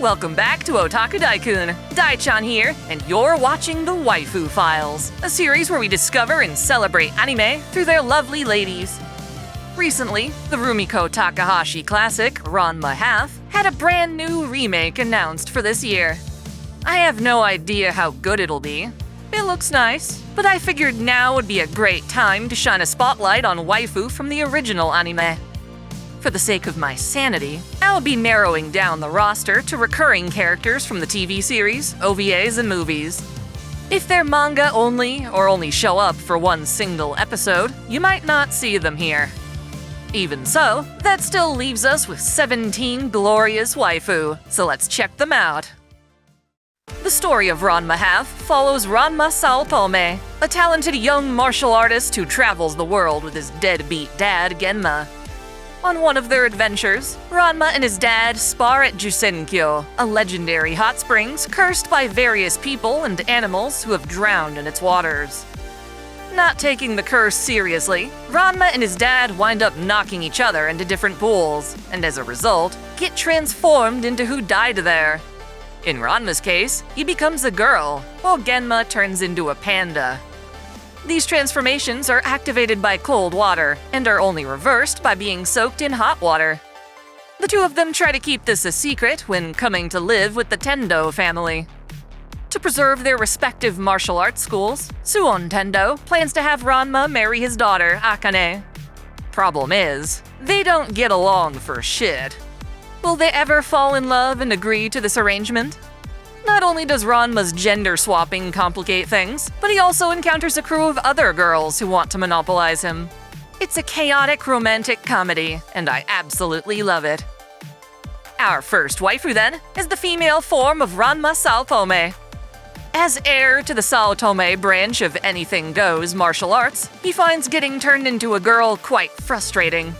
Welcome back to OtakuDaiKun. Dai-chan here, and you're watching the Waifu Files, a series where we discover and celebrate anime through their lovely ladies. Recently, the Rumiko Takahashi classic, Ranma Half, had a brand new remake announced for this year. I have no idea how good it'll be. It looks nice, but I figured now would be a great time to shine a spotlight on waifu from the original anime. For the sake of my sanity, I'll be narrowing down the roster to recurring characters from the TV series, OVAs, and movies. If they're manga only, or only show up for one single episode, you might not see them here. Even so, that still leaves us with 17 glorious waifu, so let's check them out. The story of Ranma Half follows Ranma Saotome, a talented young martial artist who travels the world with his deadbeat dad, Genma. On one of their adventures, Ranma and his dad spar at Jusenkyo, a legendary hot springs cursed by various people and animals who have drowned in its waters. Not taking the curse seriously, Ranma and his dad wind up knocking each other into different pools, and as a result, get transformed into who died there. In Ranma's case, he becomes a girl, while Genma turns into a panda. These transformations are activated by cold water, and are only reversed by being soaked in hot water. The two of them try to keep this a secret when coming to live with the Tendo family. To preserve their respective martial arts schools, Suon Tendo plans to have Ranma marry his daughter, Akane. Problem is, they don't get along for shit. Will they ever fall in love and agree to this arrangement? Not only does Ranma's gender swapping complicate things, but he also encounters a crew of other girls who want to monopolize him. It's a chaotic romantic comedy, and I absolutely love it. Our first waifu, then, is the female form of Ranma Saotome. As heir to the Saotome branch of anything goes martial arts, he finds getting turned into a girl quite frustrating.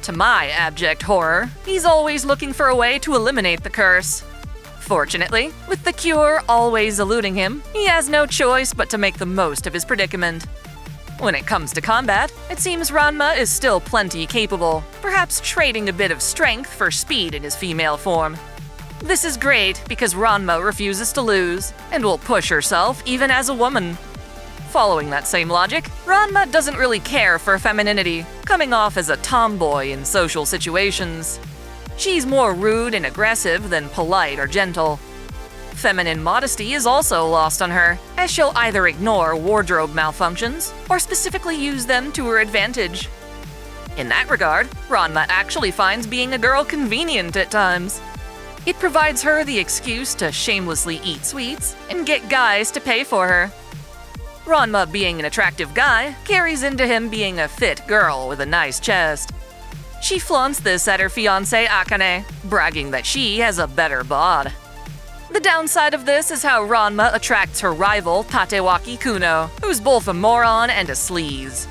To my abject horror, he's always looking for a way to eliminate the curse. Fortunately, with the cure always eluding him, he has no choice but to make the most of his predicament. When it comes to combat, it seems Ranma is still plenty capable, perhaps trading a bit of strength for speed in his female form. This is great because Ranma refuses to lose, and will push herself even as a woman. Following that same logic, Ranma doesn't really care for femininity, coming off as a tomboy in social situations. She's more rude and aggressive than polite or gentle. Feminine modesty is also lost on her, as she'll either ignore wardrobe malfunctions or specifically use them to her advantage. In that regard, Ranma actually finds being a girl convenient at times. It provides her the excuse to shamelessly eat sweets and get guys to pay for her. Ranma being an attractive guy carries into him being a fit girl with a nice chest. She flaunts this at her fiancé Akane, bragging that she has a better bod. The downside of this is how Ranma attracts her rival Tatewaki Kuno, who's both a moron and a sleaze.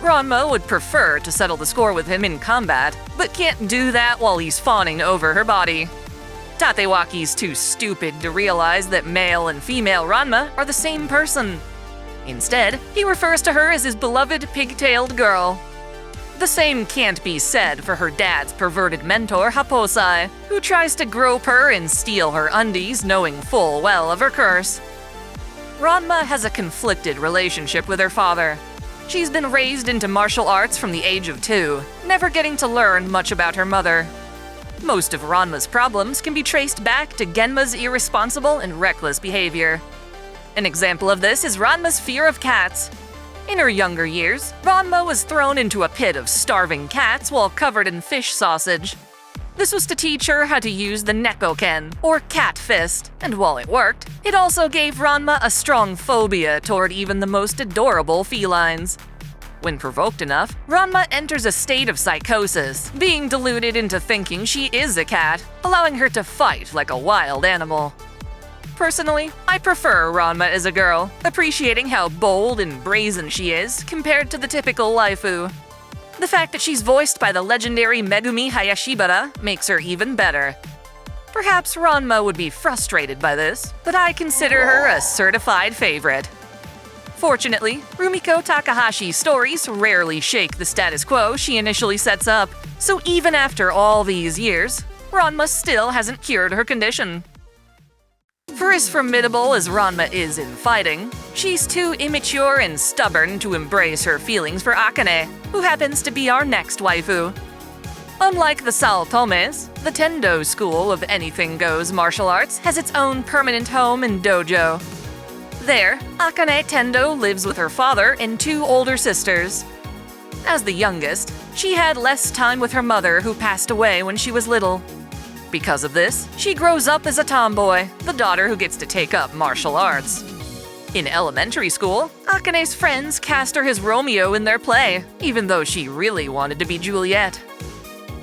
Ranma would prefer to settle the score with him in combat, but can't do that while he's fawning over her body. Tatewaki's too stupid to realize that male and female Ranma are the same person. Instead, he refers to her as his beloved pigtailed girl. The same can't be said for her dad's perverted mentor, Happosai, who tries to grope her and steal her undies, knowing full well of her curse. Ranma has a conflicted relationship with her father. She's been raised into martial arts from the age of 2, never getting to learn much about her mother. Most of Ranma's problems can be traced back to Genma's irresponsible and reckless behavior. An example of this is Ranma's fear of cats. In her younger years, Ranma was thrown into a pit of starving cats while covered in fish sausage. This was to teach her how to use the Nekoken, or cat fist, and while it worked, it also gave Ranma a strong phobia toward even the most adorable felines. When provoked enough, Ranma enters a state of psychosis, being deluded into thinking she is a cat, allowing her to fight like a wild animal. Personally, I prefer Ranma as a girl, appreciating how bold and brazen she is compared to the typical waifu. The fact that she's voiced by the legendary Megumi Hayashibara makes her even better. Perhaps Ranma would be frustrated by this, but I consider her a certified favorite. Fortunately, Rumiko Takahashi's stories rarely shake the status quo she initially sets up, so even after all these years, Ranma still hasn't cured her condition. For as formidable as Ranma is in fighting, she's too immature and stubborn to embrace her feelings for Akane, who happens to be our next waifu. Unlike the Saotomes, the Tendo school of anything goes martial arts has its own permanent home and dojo. There, Akane Tendo lives with her father and 2 older sisters. As the youngest, she had less time with her mother, who passed away when she was little. Because of this, she grows up as a tomboy, the daughter who gets to take up martial arts. In elementary school, Akane's friends cast her as Romeo in their play, even though she really wanted to be Juliet.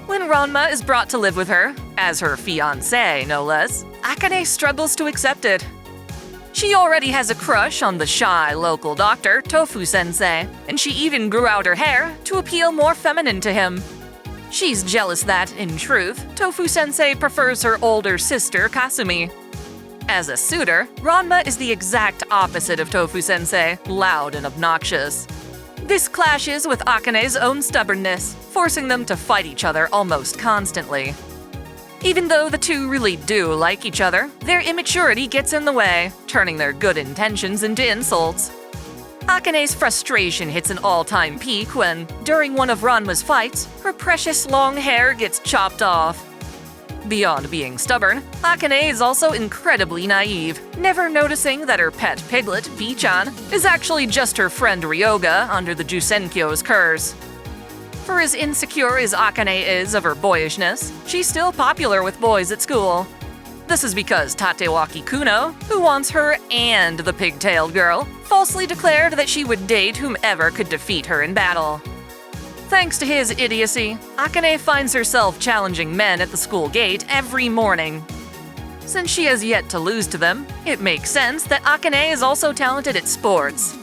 When Ranma is brought to live with her, as her fiancé no less, Akane struggles to accept it. She already has a crush on the shy local doctor, Tofu-sensei, and she even grew out her hair to appeal more feminine to him. She's jealous that, in truth, Tofu-sensei prefers her older sister, Kasumi. As a suitor, Ranma is the exact opposite of Tofu-sensei, loud and obnoxious. This clashes with Akane's own stubbornness, forcing them to fight each other almost constantly. Even though the two really do like each other, their immaturity gets in the way, turning their good intentions into insults. Akane's frustration hits an all-time peak when, during one of Ranma's fights, her precious long hair gets chopped off. Beyond being stubborn, Akane is also incredibly naive, never noticing that her pet piglet, Bee-chan, is actually just her friend Ryoga under the Jusenkyo's curse. For as insecure as Akane is of her boyishness, she's still popular with boys at school. This is because Tatewaki Kuno, who wants her and the pigtailed girl, falsely declared that she would date whomever could defeat her in battle. Thanks to his idiocy, Akane finds herself challenging men at the school gate every morning. Since she has yet to lose to them, it makes sense that Akane is also talented at sports.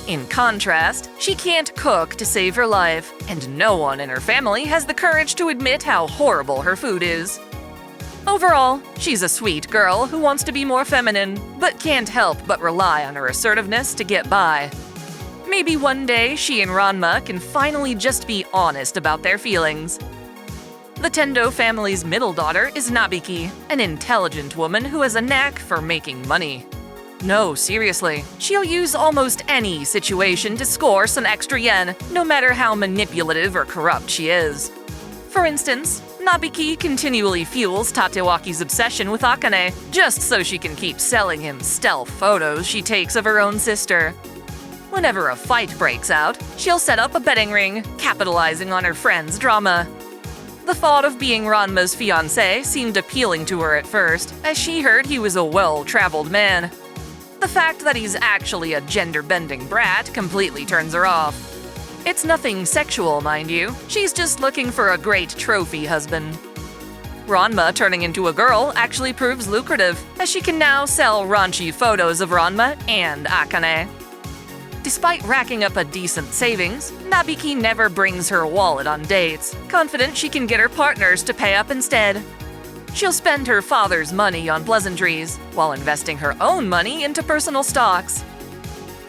In contrast, she can't cook to save her life, and no one in her family has the courage to admit how horrible her food is. Overall, she's a sweet girl who wants to be more feminine, but can't help but rely on her assertiveness to get by. Maybe one day she and Ranma can finally just be honest about their feelings. The Tendo family's middle daughter is Nabiki, an intelligent woman who has a knack for making money. No, seriously, she'll use almost any situation to score some extra yen, no matter how manipulative or corrupt she is. For instance, Nabiki continually fuels Tatewaki's obsession with Akane, just so she can keep selling him stealth photos she takes of her own sister. Whenever a fight breaks out, she'll set up a betting ring, capitalizing on her friend's drama. The thought of being Ranma's fiancé seemed appealing to her at first, as she heard he was a well-traveled man. The fact that he's actually a gender-bending brat completely turns her off. It's nothing sexual, mind you. She's just looking for a great trophy husband. Ranma turning into a girl actually proves lucrative, as she can now sell raunchy photos of Ranma and Akane. Despite racking up a decent savings, Nabiki never brings her wallet on dates, confident she can get her partners to pay up instead. She'll spend her father's money on pleasantries, while investing her own money into personal stocks.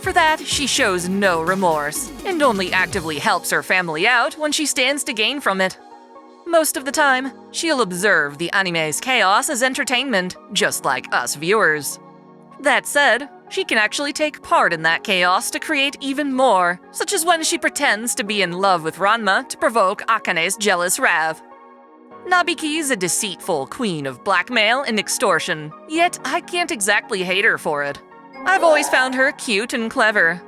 For that, she shows no remorse, and only actively helps her family out when she stands to gain from it. Most of the time, she'll observe the anime's chaos as entertainment, just like us viewers. That said, she can actually take part in that chaos to create even more, such as when she pretends to be in love with Ranma to provoke Akane's jealous wrath. Nabiki's a deceitful queen of blackmail and extortion, yet I can't exactly hate her for it. I've always found her cute and clever.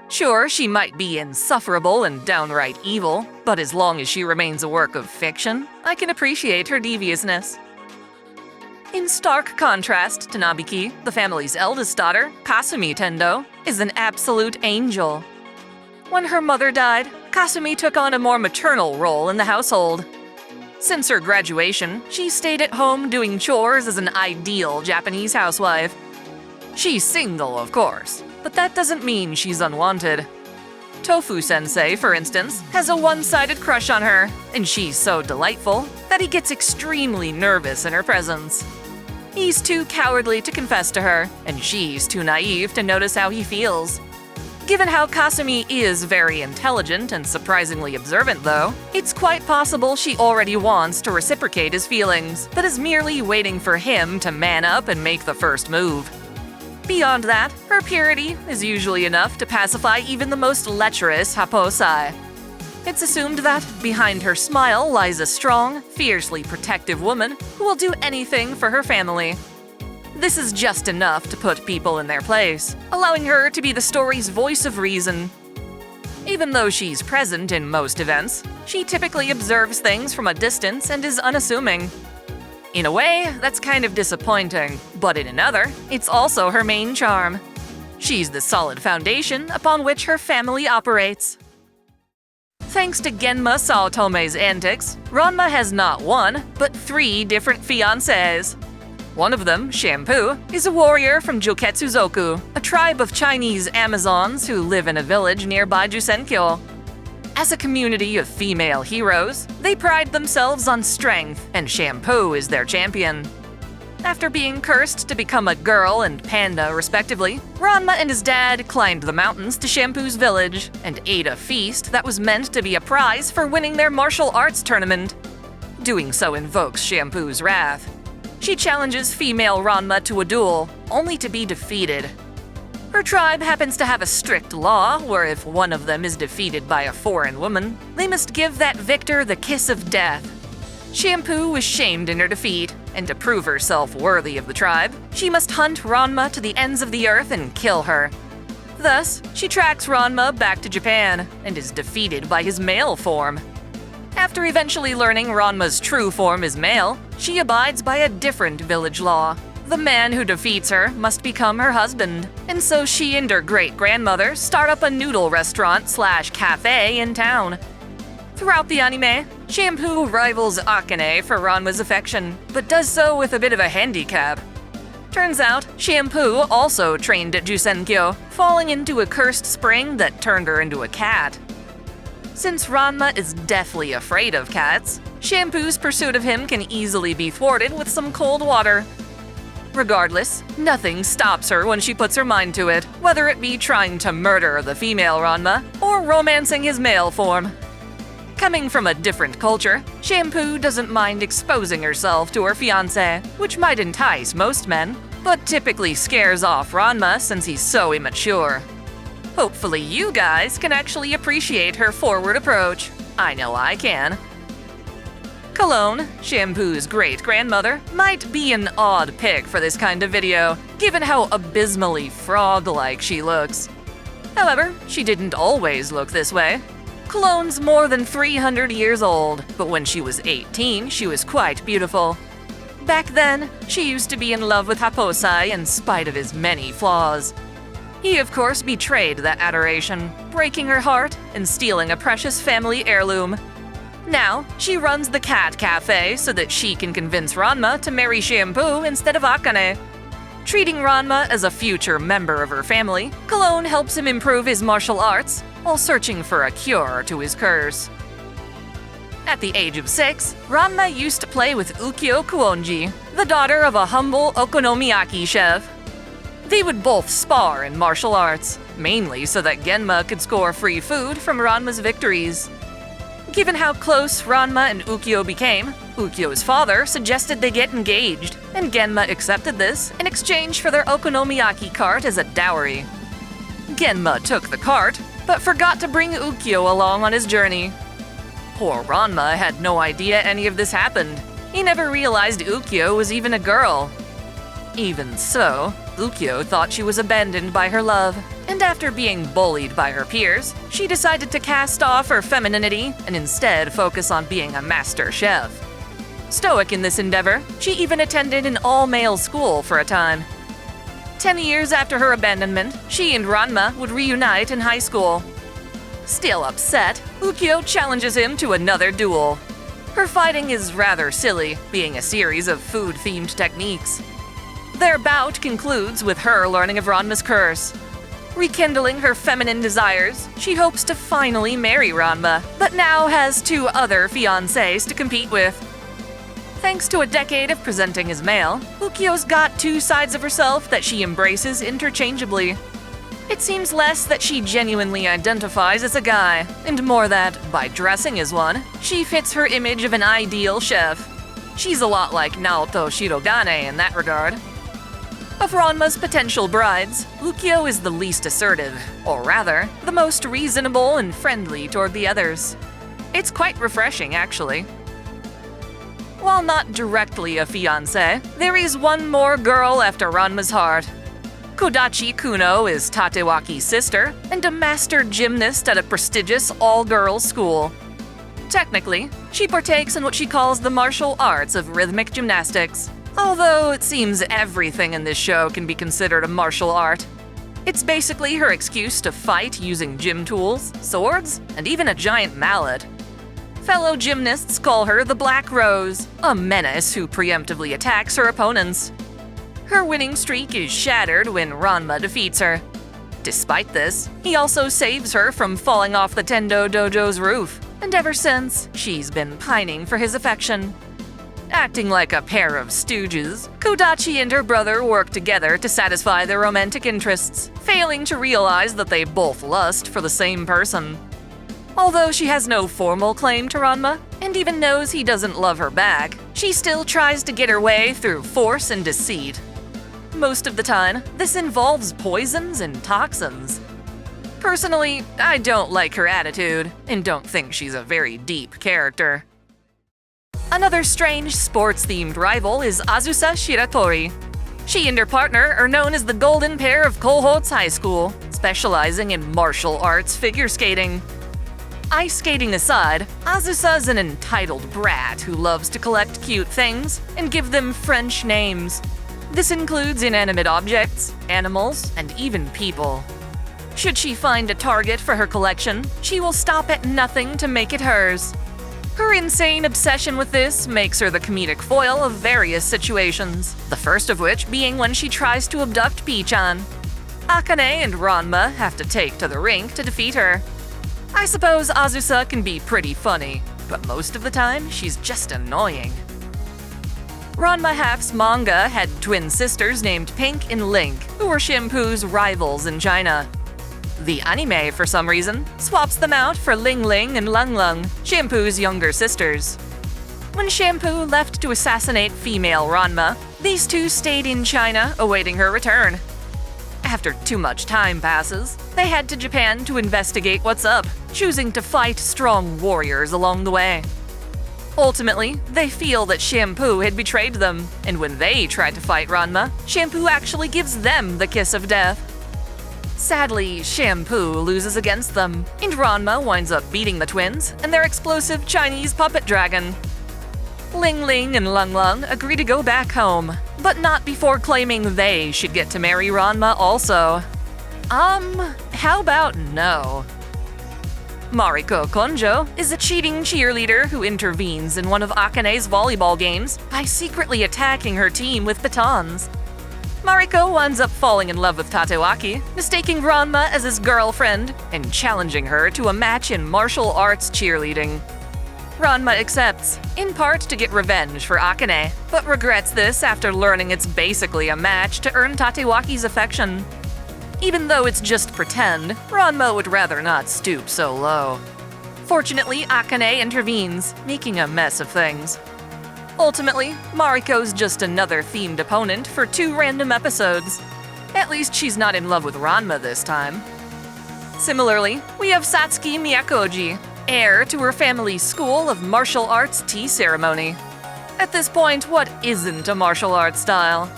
Sure, she might be insufferable and downright evil, but as long as she remains a work of fiction, I can appreciate her deviousness. In stark contrast to Nabiki, the family's eldest daughter, Kasumi Tendo, is an absolute angel. When her mother died, Kasumi took on a more maternal role in the household. Since her graduation, she stayed at home doing chores as an ideal Japanese housewife. She's single, of course, but that doesn't mean she's unwanted. Tofu-sensei, for instance, has a one-sided crush on her, and she's so delightful that he gets extremely nervous in her presence. He's too cowardly to confess to her, and she's too naive to notice how he feels. Given how Kasumi is very intelligent and surprisingly observant, though, it's quite possible she already wants to reciprocate his feelings, but is merely waiting for him to man up and make the first move. Beyond that, her purity is usually enough to pacify even the most lecherous happosai. It's assumed that behind her smile lies a strong, fiercely protective woman who will do anything for her family. This is just enough to put people in their place, allowing her to be the story's voice of reason. Even though she's present in most events, she typically observes things from a distance and is unassuming. In a way, that's kind of disappointing, but in another, it's also her main charm. She's the solid foundation upon which her family operates. Thanks to Genma Saotome's antics, Ranma has not one, but 3 different fiancés. One of them, Shampoo, is a warrior from Joketsuzoku, a tribe of Chinese Amazons who live in a village nearby Jusenkyo. As a community of female heroes, they pride themselves on strength, and Shampoo is their champion. After being cursed to become a girl and panda, respectively, Ranma and his dad climbed the mountains to Shampoo's village and ate a feast that was meant to be a prize for winning their martial arts tournament. Doing so invokes Shampoo's wrath. She challenges female Ranma to a duel, only to be defeated. Her tribe happens to have a strict law where if one of them is defeated by a foreign woman, they must give that victor the kiss of death. Shampoo is shamed in her defeat, and to prove herself worthy of the tribe, she must hunt Ranma to the ends of the earth and kill her. Thus, she tracks Ranma back to Japan, and is defeated by his male form. After eventually learning Ranma's true form is male, she abides by a different village law. The man who defeats her must become her husband, and so she and her great-grandmother start up a noodle restaurant/cafe in town. Throughout the anime, Shampoo rivals Akane for Ranma's affection, but does so with a bit of a handicap. Turns out, Shampoo also trained at Jusenkyo, falling into a cursed spring that turned her into a cat. Since Ranma is deathly afraid of cats, Shampoo's pursuit of him can easily be thwarted with some cold water. Regardless, nothing stops her when she puts her mind to it, whether it be trying to murder the female Ranma or romancing his male form. Coming from a different culture, Shampoo doesn't mind exposing herself to her fiancé, which might entice most men, but typically scares off Ranma since he's so immature. Hopefully you guys can actually appreciate her forward approach. I know I can. Cologne, Shampoo's great-grandmother, might be an odd pick for this kind of video, given how abysmally frog-like she looks. However, she didn't always look this way. Cologne's more than 300 years old, but when she was 18, she was quite beautiful. Back then, she used to be in love with Happosai in spite of his many flaws. He, of course, betrayed that adoration, breaking her heart and stealing a precious family heirloom. Now, she runs the cat cafe so that she can convince Ranma to marry Shampoo instead of Akane. Treating Ranma as a future member of her family, Cologne helps him improve his martial arts while searching for a cure to his curse. At the age of 6, Ranma used to play with Ukyo Kuonji, the daughter of a humble okonomiyaki chef. They would both spar in martial arts, mainly so that Genma could score free food from Ranma's victories. Given how close Ranma and Ukyo became, Ukyo's father suggested they get engaged, and Genma accepted this in exchange for their okonomiyaki cart as a dowry. Genma took the cart, but forgot to bring Ukyo along on his journey. Poor Ranma had no idea any of this happened. He never realized Ukyo was even a girl. Even so, Ukyo thought she was abandoned by her love, and after being bullied by her peers, she decided to cast off her femininity and instead focus on being a master chef. Stoic in this endeavor, she even attended an all-male school for a time. 10 years after her abandonment, she and Ranma would reunite in high school. Still upset, Ukyo challenges him to another duel. Her fighting is rather silly, being a series of food-themed techniques. Their bout concludes with her learning of Ranma's curse. Rekindling her feminine desires, she hopes to finally marry Ranma, but now has 2 other fiancés to compete with. Thanks to a decade of presenting as male, Ukyo's got 2 sides of herself that she embraces interchangeably. It seems less that she genuinely identifies as a guy, and more that, by dressing as one, she fits her image of an ideal chef. She's a lot like Naoto Shirogane in that regard. Of Ranma's potential brides, Ukyo is the least assertive, or rather, the most reasonable and friendly toward the others. It's quite refreshing, actually. While not directly a fiancé, there is one more girl after Ranma's heart. Kodachi Kuno is Tatewaki's sister and a master gymnast at a prestigious all-girls school. Technically, she partakes in what she calls the martial arts of rhythmic gymnastics, although it seems everything in this show can be considered a martial art. It's basically her excuse to fight using gym tools, swords, and even a giant mallet. Fellow gymnasts call her the Black Rose, a menace who preemptively attacks her opponents. Her winning streak is shattered when Ranma defeats her. Despite this, he also saves her from falling off the Tendo dojo's roof, and ever since, she's been pining for his affection. Acting like a pair of stooges, Kodachi and her brother work together to satisfy their romantic interests, failing to realize that they both lust for the same person. Although she has no formal claim to Ranma, and even knows he doesn't love her back, she still tries to get her way through force and deceit. Most of the time, this involves poisons and toxins. Personally, I don't like her attitude, and don't think she's a very deep character. Another strange sports-themed rival is Azusa Shiratori. She and her partner are known as the Golden Pair of Kohout's High School, specializing in martial arts figure skating. Ice skating aside, Azusa's an entitled brat who loves to collect cute things and give them French names. This includes inanimate objects, animals, and even people. Should she find a target for her collection, she will stop at nothing to make it hers. Her insane obsession with this makes her the comedic foil of various situations, the first of which being when she tries to abduct P-chan. Akane and Ranma have to take to the rink to defeat her. I suppose Azusa can be pretty funny, but most of the time, she's just annoying. Ranma Half's manga had twin sisters named Pink and Link, who were Shampoo's rivals in China. The anime, for some reason, swaps them out for Ling-Ling and Lung-Lung, Shampoo's younger sisters. When Shampoo left to assassinate female Ranma, these two stayed in China awaiting her return. After too much time passes, they head to Japan to investigate what's up, choosing to fight strong warriors along the way. Ultimately, they feel that Shampoo had betrayed them, and when they try to fight Ranma, Shampoo actually gives them the kiss of death. Sadly, Shampoo loses against them, and Ranma winds up beating the twins and their explosive Chinese puppet dragon. Ling-Ling and Lung-Lung agree to go back home, but not before claiming they should get to marry Ranma also. How about no? Mariko Konjo is a cheating cheerleader who intervenes in one of Akane's volleyball games by secretly attacking her team with batons. Mariko winds up falling in love with Tatewaki, mistaking Ranma as his girlfriend, and challenging her to a match in martial arts cheerleading. Ranma accepts, in part to get revenge for Akane, but regrets this after learning it's basically a match to earn Tatewaki's affection. Even though it's just pretend, Ranma would rather not stoop so low. Fortunately, Akane intervenes, making a mess of things. Ultimately, Mariko's just another themed opponent for 2 random episodes. At least she's not in love with Ranma this time. Similarly, we have Satsuki Miyakoji, heir to her family's school of martial arts tea ceremony. At this point, what isn't a martial arts style?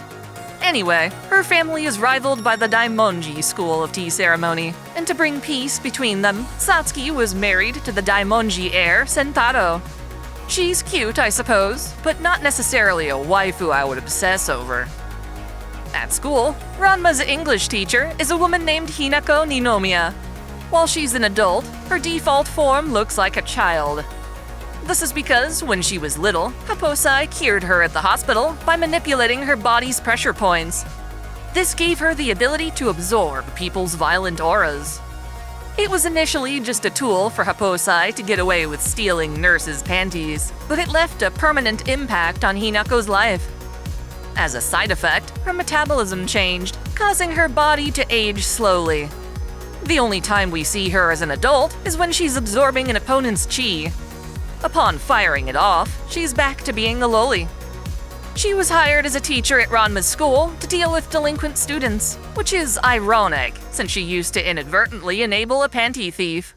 Anyway, her family is rivaled by the Daimonji school of tea ceremony, and to bring peace between them, Satsuki was married to the Daimonji heir Sentaro. She's cute, I suppose, but not necessarily a waifu I would obsess over. At school, Ranma's English teacher is a woman named Hinako Ninomiya. While she's an adult, her default form looks like a child. This is because, when she was little, Happosai cured her at the hospital by manipulating her body's pressure points. This gave her the ability to absorb people's violent auras. It was initially just a tool for Happosai to get away with stealing nurses' panties, but it left a permanent impact on Hinako's life. As a side effect, her metabolism changed, causing her body to age slowly. The only time we see her as an adult is when she's absorbing an opponent's chi. Upon firing it off, she's back to being a loli. She was hired as a teacher at Ranma's school to deal with delinquent students, which is ironic since she used to inadvertently enable a panty thief.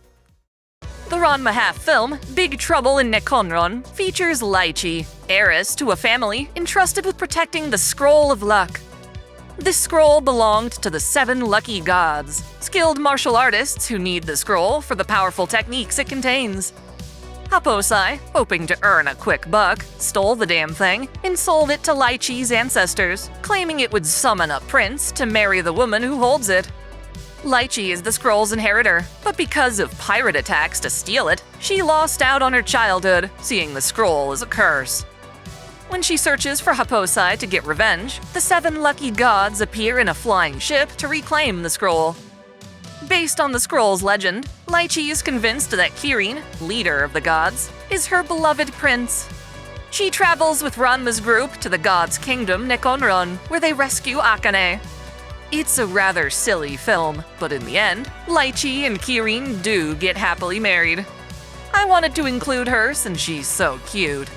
The Ranma half film, Big Trouble in Nekonron, features Lychee, heiress to a family entrusted with protecting the Scroll of Luck. This scroll belonged to the 7 lucky gods, skilled martial artists who need the scroll for the powerful techniques it contains. Happosai, hoping to earn a quick buck, stole the damn thing and sold it to Lychee's ancestors, claiming it would summon a prince to marry the woman who holds it. Lychee is the scroll's inheritor, but because of pirate attacks to steal it, she lost out on her childhood, seeing the scroll as a curse. When she searches for Happosai to get revenge, the 7 lucky gods appear in a flying ship to reclaim the scroll. Based on the scroll's legend, Lychee is convinced that Kirin, leader of the gods, is her beloved prince. She travels with Ranma's group to the gods' kingdom Nekonron, where they rescue Akane. It's a rather silly film, but in the end, Lychee and Kirin do get happily married. I wanted to include her since she's so cute.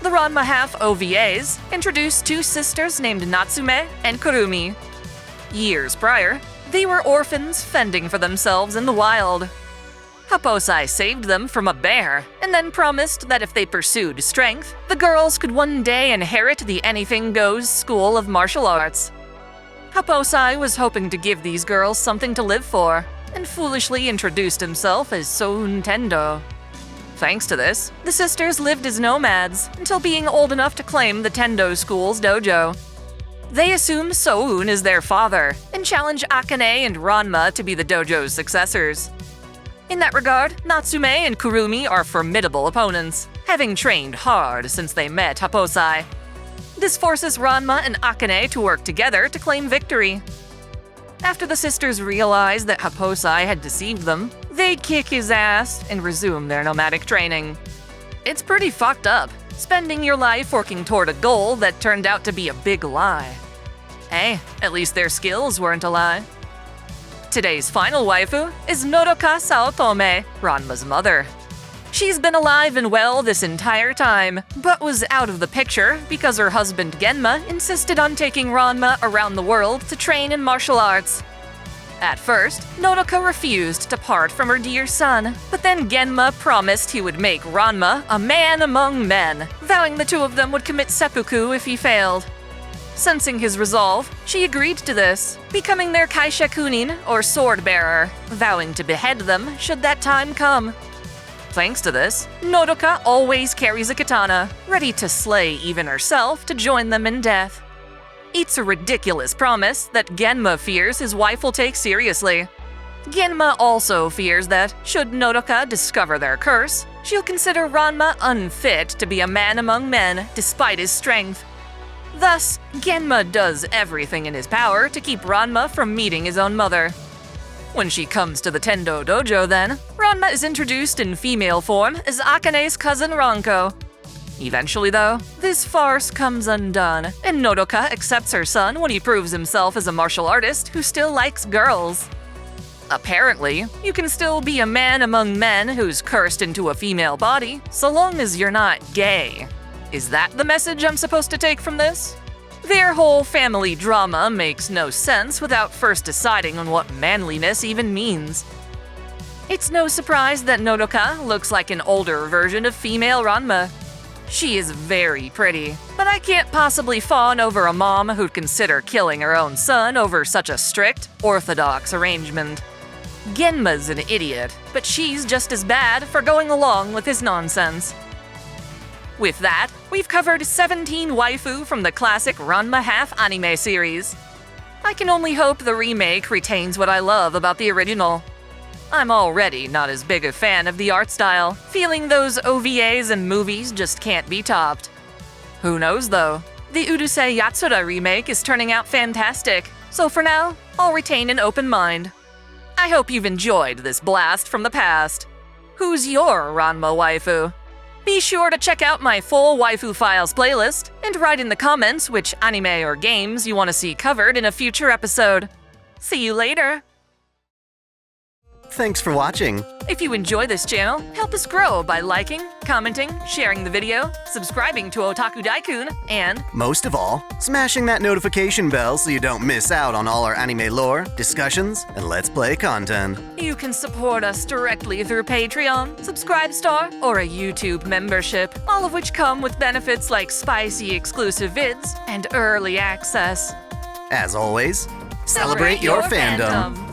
The Ranma half OVAs introduced 2 sisters named Natsume and Kurumi. Years prior, they were orphans fending for themselves in the wild. Happosai saved them from a bear and then promised that if they pursued strength, the girls could one day inherit the Anything Goes School of Martial Arts. Happosai was hoping to give these girls something to live for, and foolishly introduced himself as Soun Tendo. Thanks to this, the sisters lived as nomads until being old enough to claim the Tendo school's dojo. They assume Soun is their father and challenge Akane and Ranma to be the dojo's successors. In that regard, Natsume and Kurumi are formidable opponents, having trained hard since they met Happosai. This forces Ranma and Akane to work together to claim victory. After the sisters realize that Happosai had deceived them, they kick his ass and resume their nomadic training. It's pretty fucked up, spending your life working toward a goal that turned out to be a big lie. Hey, at least their skills weren't a lie. Today's final waifu is Nodoka Saotome, Ranma's mother. She's been alive and well this entire time, but was out of the picture because her husband Genma insisted on taking Ranma around the world to train in martial arts. At first, Nodoka refused to part from her dear son, but then Genma promised he would make Ranma a man among men, vowing the 2 of them would commit seppuku if he failed. Sensing his resolve, she agreed to this, becoming their kaishakunin, or sword-bearer, vowing to behead them should that time come. Thanks to this, Nodoka always carries a katana, ready to slay even herself to join them in death. It's a ridiculous promise that Genma fears his wife will take seriously. Genma also fears that, should Nodoka discover their curse, she'll consider Ranma unfit to be a man among men despite his strength. Thus, Genma does everything in his power to keep Ranma from meeting his own mother. When she comes to the Tendo dojo then, Ranma is introduced in female form as Akane's cousin Ranko. Eventually though, this farce comes undone, and Nodoka accepts her son when he proves himself as a martial artist who still likes girls. Apparently, you can still be a man among men who's cursed into a female body, so long as you're not gay. Is that the message I'm supposed to take from this? Their whole family drama makes no sense without first deciding on what manliness even means. It's no surprise that Nodoka looks like an older version of female Ranma. She is very pretty, but I can't possibly fawn over a mom who'd consider killing her own son over such a strict, orthodox arrangement. Genma's an idiot, but she's just as bad for going along with his nonsense. With that, we've covered 17 waifu from the classic Ranma half anime series. I can only hope the remake retains what I love about the original. I'm already not as big a fan of the art style, feeling those OVAs and movies just can't be topped. Who knows though? The Urusei Yatsura remake is turning out fantastic, so for now, I'll retain an open mind. I hope you've enjoyed this blast from the past. Who's your Ranma waifu? Be sure to check out my full Waifu Files playlist and write in the comments which anime or games you want to see covered in a future episode. See you later! Thanks for watching. If you enjoy this channel, help us grow by liking, commenting, sharing the video, subscribing to OtakuDaiKun, and Most of all, smashing that notification bell so you don't miss out on all our anime lore, discussions, and Let's Play content. you can support us directly through Patreon, Subscribestar, or a YouTube membership, all of which come with benefits like spicy exclusive vids and early access. As always, celebrate your fandom.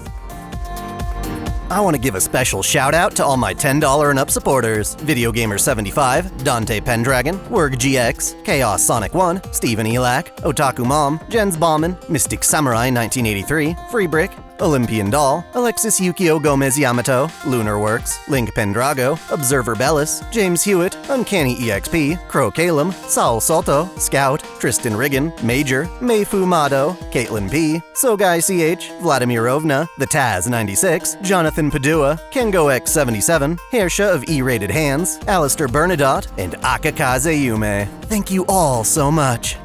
I want to give a special shout out to all my $10 and up supporters: Video Gamer 75, Dante Pendragon, Werg GX, Chaos Sonic 1, Steven Elak, Otaku Mom, Jens Bauman, Mystic Samurai 1983, Free Brick, Olympian Doll, Alexis Yukio Gomez Yamato, Lunar Works, Link Pendrago, Observer Bellis, James Hewitt, Uncanny EXP, Crow Calum, Saul Soto, Scout, Tristan Riggin, Major, Mayfu Mado, Caitlin P, Sogai CH, Vladimir Rovna, The Taz 96, Jonathan Padua, Kengo X77, Hersha of E-Rated Hands, Alistair Bernadotte, and Akakaze Yume. Thank you all so much.